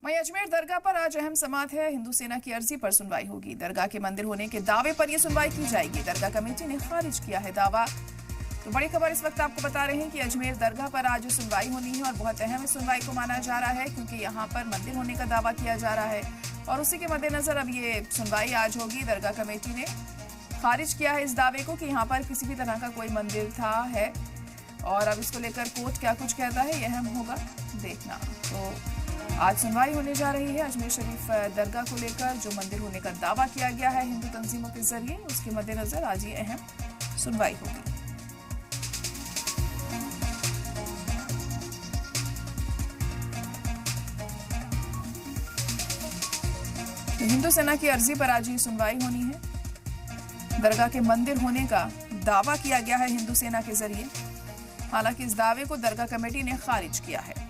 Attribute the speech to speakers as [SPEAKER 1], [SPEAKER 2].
[SPEAKER 1] वहीं अजमेर दरगाह पर आज अहम समाअत है। हिंदू सेना की अर्जी पर सुनवाई होगी। दरगाह के मंदिर होने के दावे पर यह सुनवाई की जाएगी। दरगाह कमेटी ने खारिज किया है दावा। तो बड़ी खबर इस वक्त आपको बता रहे हैं कि अजमेर दरगाह पर आज सुनवाई होनी है और बहुत अहम इस सुनवाई को माना जा रहा है क्योंकि यहाँ पर मंदिर होने का दावा किया जा रहा है और उसी के मद्देनजर अब ये सुनवाई आज होगी। दरगाह कमेटी ने खारिज किया है इस दावे को कि यहाँ पर किसी भी तरह का कोई मंदिर था है और अब इसको लेकर कोर्ट क्या कुछ कहता है यह अहम होगा देखना। तो आज सुनवाई होने जा रही है अजमेर शरीफ दरगाह को लेकर जो मंदिर होने का दावा किया गया है हिंदू तंजीमों के जरिए, उसके मद्देनजर आज ये अहम सुनवाई होगी। हिंदू सेना की अर्जी पर आज ये सुनवाई होनी है। दरगाह के मंदिर होने का दावा किया गया है हिंदू सेना के जरिए। हालांकि इस दावे को दरगाह कमेटी ने खारिज किया है।